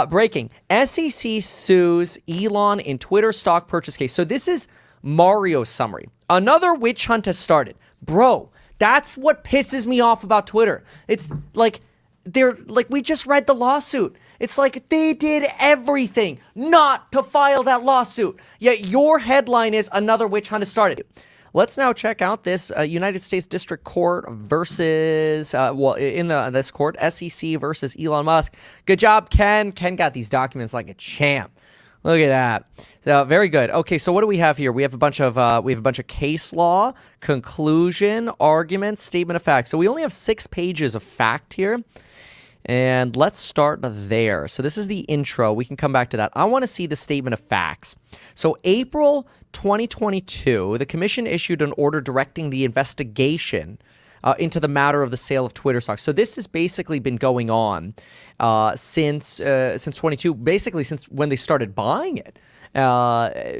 Breaking. SEC sues Elon in Twitter stock purchase case. So this is Mario's summary. Another witch hunt has started. Bro, that's what pisses me off about Twitter. It's like, we just read the lawsuit. It's like they did everything not to file that lawsuit. Yet your headline is another witch hunt has started. Let's now check out this United States District Court versus, this court, SEC versus Elon Musk. Good job, Ken. Ken got these documents like a champ. Look at that. So very good. Okay, so what do we have here? We have a bunch of case law, conclusion, argument, statement of facts. So we only have 6 pages of fact here. And let's start there. So this is the intro. We can come back to that. I want to see the statement of facts. So April 2022, the commission issued an order directing the investigation into the matter of the sale of Twitter stocks. So this has basically been going on since 22, basically since when they started buying it,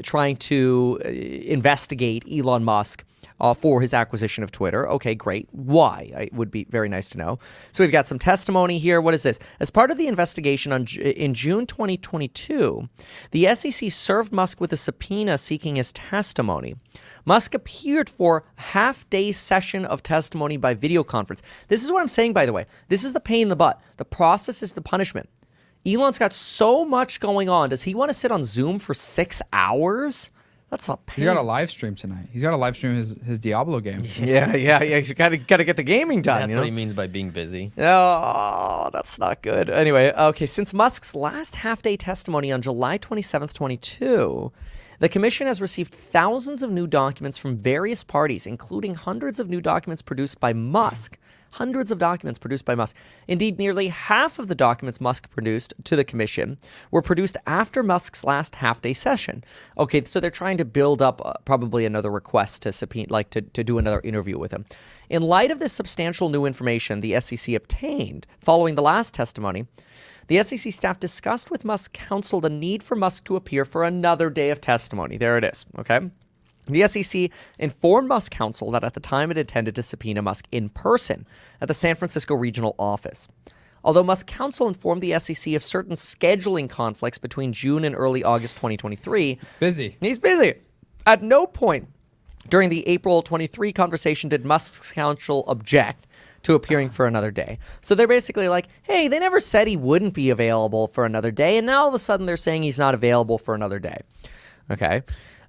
trying to investigate Elon Musk for his acquisition of Twitter. Okay, great. Why? It would be very nice to know. So we've got some testimony here. What is this? As part of the investigation in June 2022, the SEC served Musk with a subpoena seeking his testimony. Musk appeared for a half-day session of testimony by video conference. This is what I'm saying, by the way. This is the pain in the butt. The process is the punishment. Elon's got so much going on. Does he want to sit on Zoom for 6 hours? That's a pain. He's got a live stream tonight. He's got to live stream his Diablo game. Yeah. You got to get the gaming done. That's what he means by being busy. Oh, that's not good. Anyway, okay. Since Musk's last half-day testimony on July 27th, 22, the commission has received thousands of new documents from various parties, including hundreds of new documents produced by Musk. Hundreds of documents produced by Musk. Indeed, nearly half of the documents Musk produced to the commission were produced after Musk's last half-day session. Okay, so they're trying to build up probably another request to subpoena, like to do another interview with him. In light of this substantial new information the SEC obtained following the last testimony, the SEC staff discussed with Musk counsel the need for Musk to appear for another day of testimony. There it is, okay? The SEC informed Musk counsel that at the time it intended to subpoena Musk in person at the San Francisco regional office. Although Musk counsel informed the SEC of certain scheduling conflicts between June and early August 2023. He's busy. At no point during the April 23 conversation did Musk's counsel object to appearing for another day. So they're basically like, hey, they never said he wouldn't be available for another day, and now all of a sudden they're saying he's not available for another day. Okay.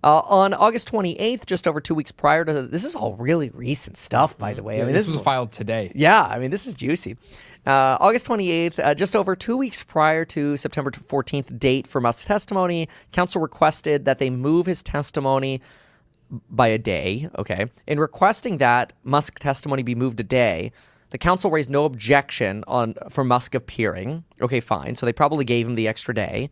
On August 28th, just over 2 weeks prior to this is all really recent stuff, by the way. Yeah, I mean, this was filed today. Yeah, I mean, this is juicy. August 28th, just over 2 weeks prior to September 14th date for Musk's testimony, counsel requested that they move his testimony by a day. Okay. In requesting that Musk testimony be moved a day, the counsel raised no objection for Musk appearing. Okay, fine. So they probably gave him the extra day.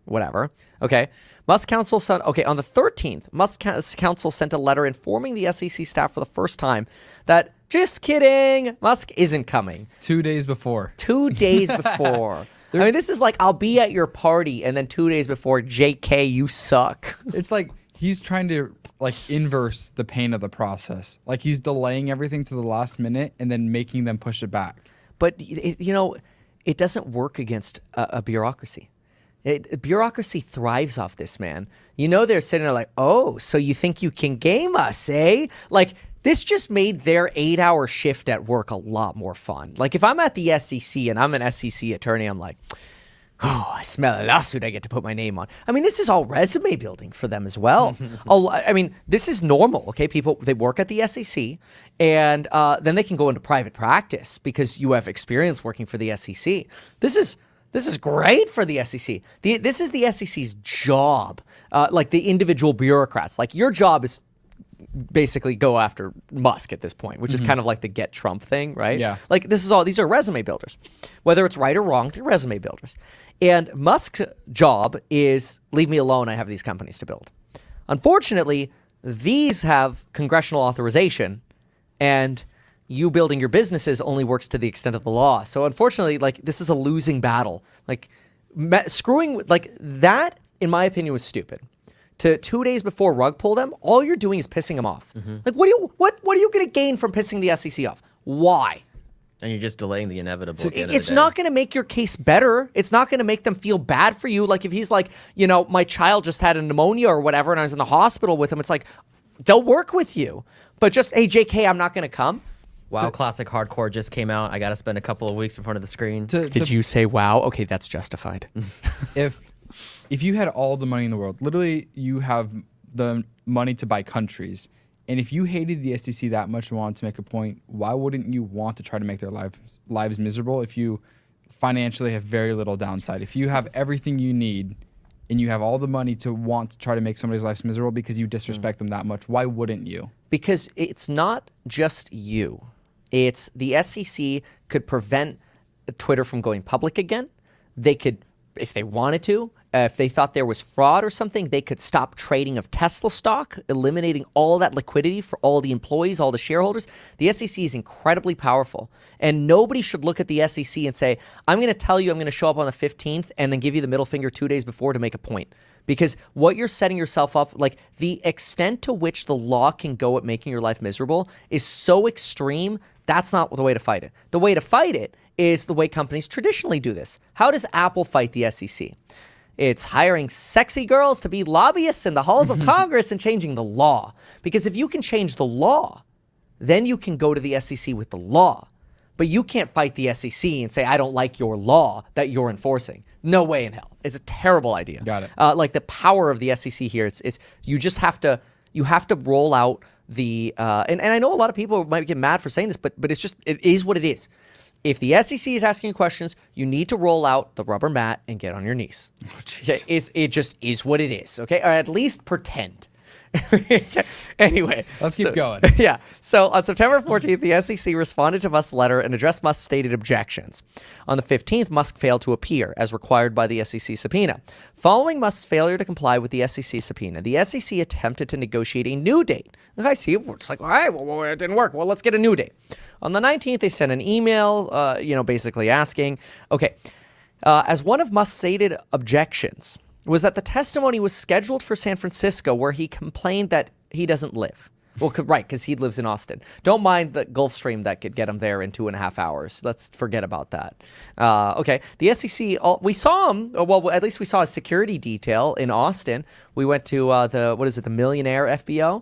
Whatever. Okay. Musk counsel sent, on the 13th, Musk counsel sent a letter informing the SEC staff for the first time that, just kidding, Musk isn't coming. 2 days before. 2 days before. I mean, this is like, I'll be at your party, and then 2 days before, JK, you suck. It's like he's trying to inverse the pain of the process. Like he's delaying everything to the last minute and then making them push it back. But, it doesn't work against a bureaucracy. Bureaucracy thrives off this, man. They're sitting there like, oh, so you think you can game us, eh? Like, this just made their 8-hour shift at work a lot more fun. Like, if I'm at the SEC and I'm an SEC attorney, I'm like, oh, I smell a lawsuit I get to put my name on. I mean, this is all resume building for them as well. I mean, this is normal, okay? People, they work at the SEC, and then they can go into private practice because you have experience working for the SEC. This is great for the SEC. This is the SEC's job, like the individual bureaucrats. Like your job is basically go after Musk at this point, which is kind of like the get Trump thing, right? Yeah. Like these are resume builders. Whether it's right or wrong, they're resume builders. And Musk's job is leave me alone, I have these companies to build. Unfortunately, these have congressional authorization, and you building your businesses only works to the extent of the law. So unfortunately, this is a losing battle. Screwing that, in my opinion, was stupid. To 2 days before rug pull them, all you're doing is pissing them off. What are you going to gain from pissing the SEC off? Why? And you're just delaying the inevitable. At the end of It's the day. not going to make your case better. It's not going to make them feel bad for you. Like if he's like, my child just had a pneumonia or whatever, and I was in the hospital with him, it's like, they'll work with you. But just, hey, JK, I'm not going to come. WoW Classic Hardcore just came out. I got to spend a couple of weeks in front of the screen. Did you say wow? Okay, that's justified. If you had all the money in the world, literally you have the money to buy countries, and if you hated the SEC that much and wanted to make a point, why wouldn't you want to try to make their lives miserable if you financially have very little downside? If you have everything you need and you have all the money to want to try to make somebody's life miserable because you disrespect them that much, why wouldn't you? Because it's not just you. It's the SEC could prevent Twitter from going public again. They could, if they wanted to, if they thought there was fraud or something, they could stop trading of Tesla stock, eliminating all that liquidity for all the employees, all the shareholders. The SEC is incredibly powerful, and nobody should look at the SEC and say, I'm going to tell you I'm going to show up on the 15th and then give you the middle finger 2 days before to make a point. Because what you're setting yourself up, like the extent to which the law can go at making your life miserable is so extreme, that's not the way to fight it. The way to fight it is the way companies traditionally do this. How does Apple fight the SEC? It's hiring sexy girls to be lobbyists in the halls of Congress and changing the law. Because if you can change the law, then you can go to the SEC with the law. But you can't fight the SEC and say, I don't like your law that you're enforcing. No way in hell. It's a terrible idea. Got it. Like the power of the SEC here, it's you just have to roll out the and I know a lot of people might get mad for saying this, but it is what it is. If the SEC is asking you questions, you need to roll out the rubber mat and get on your knees. Oh, Okay? It just is what it is, okay? Or at least pretend. Anyway. Let's keep going. Yeah. So on September 14th, the SEC responded to Musk's letter and addressed Musk's stated objections. On the 15th, Musk failed to appear, as required by the SEC subpoena. Following Musk's failure to comply with the SEC subpoena, the SEC attempted to negotiate a new date. I see. It's like, all right, well, it didn't work. Well, let's get a new date. On the 19th, they sent an email, basically asking, okay, as one of Musk's stated objections was that the testimony was scheduled for San Francisco, where he complained that he doesn't live. Well, right, because he lives in Austin. Don't mind the Gulf Stream that could get him there in 2.5 hours. Let's forget about that. Okay, the SEC, we saw him, well, at least we saw a security detail in Austin. We went to the Millionaire FBO.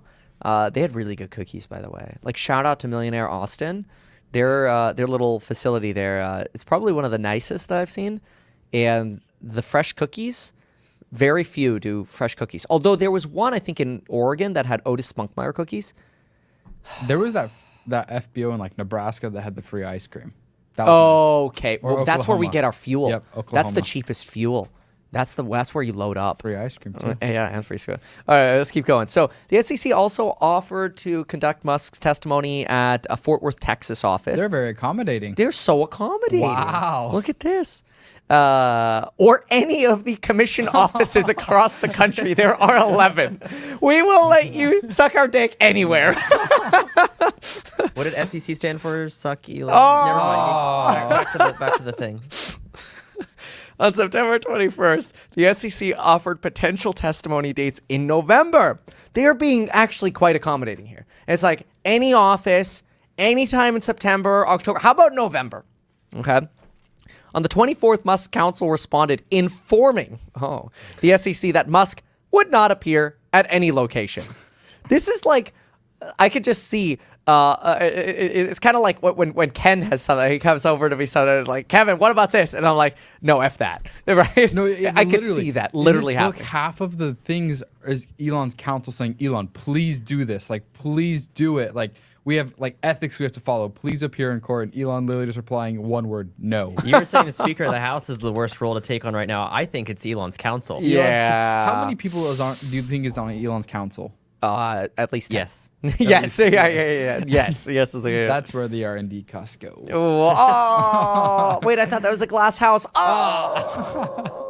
They had really good cookies, by the way. Like, shout out to Millionaire Austin. Their little facility there, it's probably one of the nicest that I've seen. And the fresh cookies, very few do fresh cookies. Although there was one, I think, in Oregon that had Otis Spunkmeyer cookies. There was that FBO in like Nebraska that had the free ice cream. That was nice. Okay. Or Well, that's where we Oklahoma. get our fuel. Yep, That's the Oklahoma. cheapest fuel. That's where you load up. Free ice cream too. Yeah, and free fuel. All right, let's keep going. So the SEC also offered to conduct Musk's testimony at a Fort Worth, Texas office. They're very accommodating. They're so accommodating. Wow. Look at this. Or any of the commission offices across the country. There are 11. We will let you suck our dick anywhere. What did SEC stand for? Suck Elon. Oh! Never mind. All right, back to the thing. On September 21st, the SEC offered potential testimony dates in November. They are being actually quite accommodating here. It's like any office, anytime in September, October. How about November? Okay. On the 24th, Musk's counsel responded informing the SEC that Musk would not appear at any location. This is like, I could just see, it's kind of like when Ken has something, he comes over to me something like, Kevin, what about this? And I'm like, no, F that, right? No, I could see that literally in this book, happen. half of the things is Elon's counsel saying, Elon, please do this. Like, please do it. Like, we have like ethics we have to follow. Please appear in court. And Elon literally just replying one word, no. You were saying the Speaker of the House is the worst role to take on right now. I think it's Elon's counsel. Yeah. How many people do you think is on Elon's counsel? At least 10. Yes. Yes. Yeah. Yes. Yes. That's where the R&D costs go. Oh, wait, I thought that was a glass house. Oh.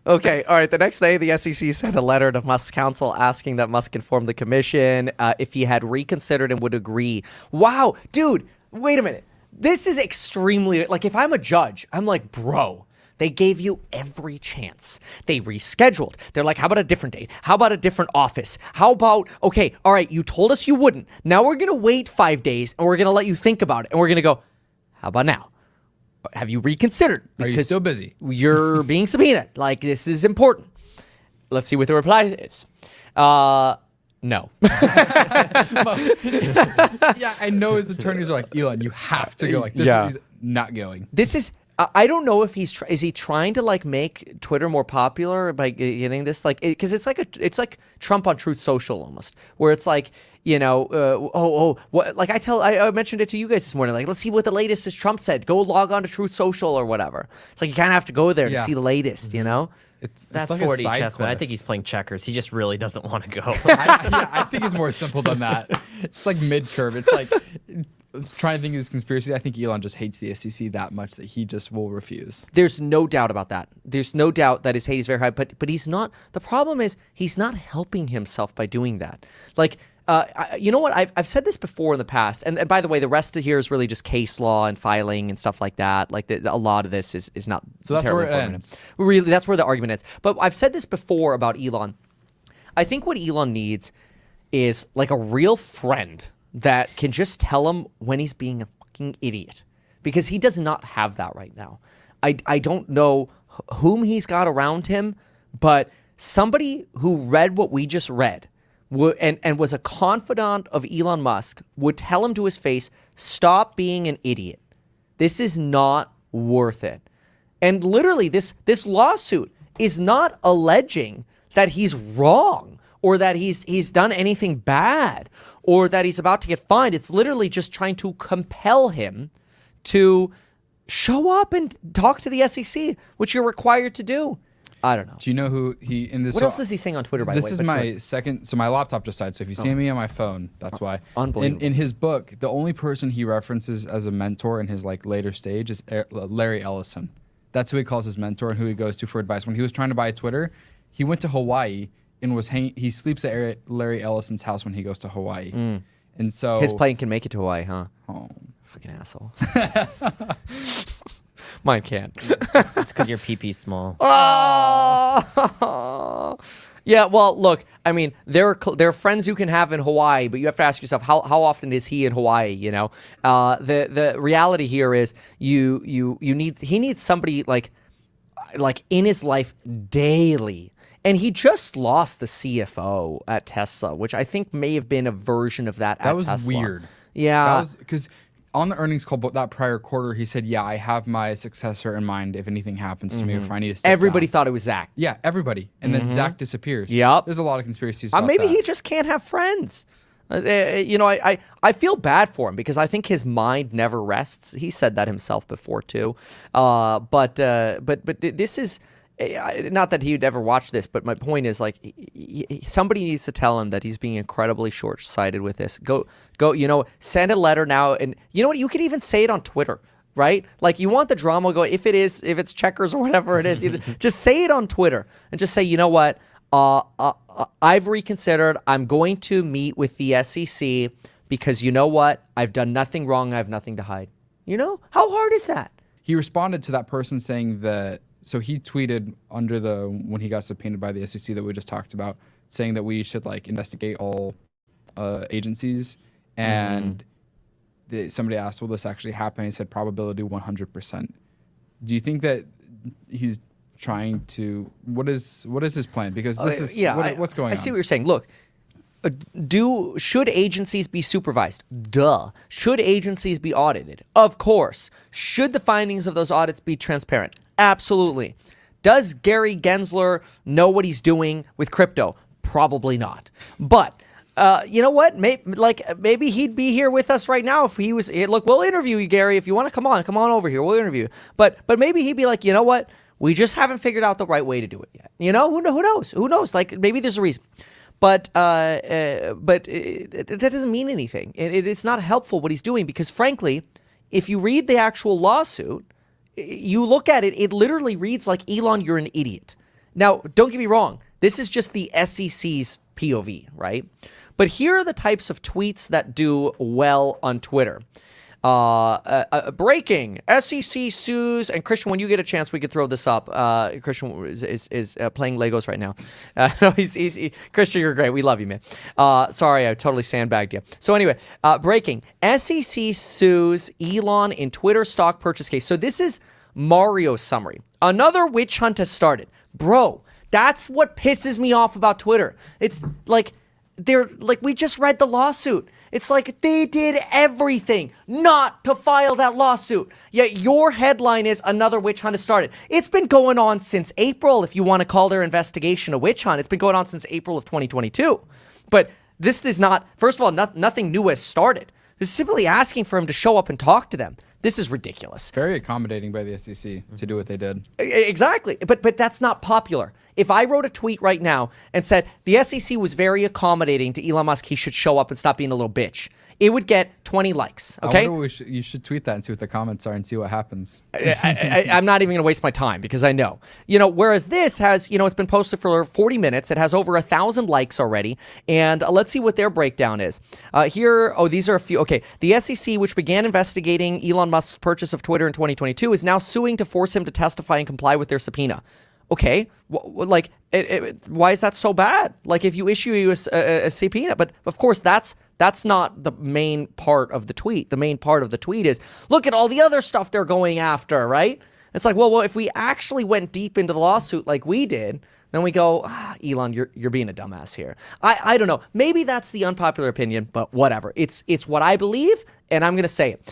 Okay, all right. The next day, the SEC sent a letter to Musk's counsel asking that Musk inform the commission if he had reconsidered and would agree. Wow, dude, wait a minute. This is extremely, like, if I'm a judge, I'm like, bro, they gave you every chance. They rescheduled. They're like, how about a different date? How about a different office? How about, okay, all right, you told us you wouldn't. Now we're going to wait 5 days, and we're going to let you think about it. And we're going to go, How about now? Have you reconsidered? Are you still busy? You're being subpoenaed. Like, this is important. Let's see what the reply is. No. Yeah, I know his attorneys are like, Elon, you have to go. Like, this Yeah. is not going. This is. I don't know if is he trying to like make Twitter more popular by getting this, like, because it's like Trump on Truth Social almost, where it's like, you know, what, like I mentioned it to you guys this morning, like, let's see what the latest is Trump said. Go log on to Truth Social or whatever. It's like you kind of have to go there to Yeah. see the latest, you know. That's like a 4D side chess, man. I quest. think he's playing checkers. He just really doesn't want to go. I think it's more simple than that. It's like mid-curve. It's like trying to think of this conspiracy. I think Elon just hates the SEC that much that he just will refuse. There's no doubt about that. There's no doubt that his hate is very high, but he's not. The problem is he's not helping himself by doing that. Like, you know what? I've said this before in the past, and by the way, the rest of here is really just case law and filing and stuff like that. Like, a lot of this is not. So that's terribly where it important. ends. Really, that's where the argument ends. But I've said this before about Elon. I think what Elon needs is like a real friend that can just tell him when he's being a fucking idiot, because he does not have that right now. I don't know whom he's got around him, but somebody who read what we just read and was a confidant of Elon Musk would tell him to his face, stop being an idiot. This is not worth it. And literally, this lawsuit is not alleging that he's wrong or that he's done anything bad or that he's about to get fined. It's literally just trying to compel him to show up and talk to the SEC, which you're required to do. I don't know. Do you know who he in this? What else is he saying on Twitter, by the way? This is my second. So my laptop just died. So if you see me on my phone, that's why. Unbelievable. In his book, the only person he references as a mentor in his like later stage is Larry Ellison. That's who he calls his mentor and who he goes to for advice. When he was trying to buy Twitter, he went to Hawaii and was he sleeps at Larry Ellison's house when he goes to Hawaii. And so His plane can make it to Hawaii, huh? Oh. Fucking asshole. Mine can't. It's because your pee small. Oh! Yeah, well, look, I mean, there are friends you can have in Hawaii, but you have to ask yourself, how often is he in Hawaii, you know? The reality here is he needs somebody like in his life daily. And he just lost the CFO at Tesla, which I think may have been a version of that at Tesla. That was weird. Yeah. That was because on the earnings call that prior quarter, he said, yeah, I have my successor in mind if anything happens to me, if I need to step Everybody down. thought it was Zach. Yeah, everybody. And then Zach disappears. Yep. There's a lot of conspiracies about Maybe that. he just can't have friends. You know, I feel bad for him because I think his mind never rests. He said that himself before too. But this is not that he'd ever watch this, but my point is like somebody needs to tell him that he's being incredibly short-sighted with this. Go, you know, send a letter now, and you know what? You could even say it on Twitter, right? Like you want the drama going. If it's checkers or whatever it is, just say it on Twitter and just say, you know what? I've reconsidered. I'm going to meet with the SEC because you know what? I've done nothing wrong. I have nothing to hide. You know, how hard is that? He responded to that person saying that. So he tweeted under when he got subpoenaed by the SEC that we just talked about, saying that we should like investigate all agencies. And somebody asked, will this actually happen? He said probability 100%. Do you think that he's trying to? What is his plan? Because this is what's going on. I see what you're saying. Look, should agencies be supervised? Duh. Should agencies be audited? Of course. Should the findings of those audits be transparent? Absolutely. Does Gary Gensler know what he's doing with crypto? Probably not. But you know what? Maybe he'd be here with us right now if he was. Look, we'll interview you, Gary. If you want to come on over here. We'll interview you. But maybe he'd be like, you know what? We just haven't figured out the right way to do it yet. You know, who knows? Who knows? Like maybe there's a reason. But that doesn't mean anything. It's not helpful what he's doing because, frankly, if you read the actual lawsuit, you look at it, it literally reads like, Elon, you're an idiot. Now, don't get me wrong. This is just the SEC's POV, right? But here are the types of tweets that do well on Twitter. Breaking: SEC sues, and Christian, when you get a chance, we could throw this up. Christian is playing Legos right now. Christian, you're great. We love you, man. Sorry, I totally sandbagged you. So anyway, breaking: SEC sues Elon in Twitter stock purchase case. So this is Mario's summary. Another witch hunt has started, bro. That's what pisses me off about Twitter. It's like we just read the lawsuit. It's like they did everything not to file that lawsuit. Yet your headline is another witch hunt has started. It's been going on since April, if you want to call their investigation a witch hunt. It's been going on since April of 2022. But this is not, first of all, nothing new has started. They're simply asking for him to show up and talk to them. This is ridiculous. Very accommodating by the SEC to do what they did. Exactly. But that's not popular. If I wrote a tweet right now and said the SEC was very accommodating to Elon Musk, he should show up and stop being a little bitch, it would get 20 likes. Okay. You should tweet that and see what the comments are and see what happens. I'm not even going to waste my time because I know. Whereas this has, it's been posted for 40 minutes. It has over 1,000 likes already. And let's see what their breakdown is. These are a few. Okay. The SEC, which began investigating Elon Musk's purchase of Twitter in 2022, is now suing to force him to testify and comply with their subpoena. Okay, why is that so bad? Like, if you issue a subpoena, but of course that's not the main part of the tweet. The main part of the tweet is, look at all the other stuff they're going after, right? It's like, well, if we actually went deep into the lawsuit like we did, then we go, Elon, you're being a dumbass here. I don't know. Maybe that's the unpopular opinion, but whatever. It's what I believe, and I'm going to say it.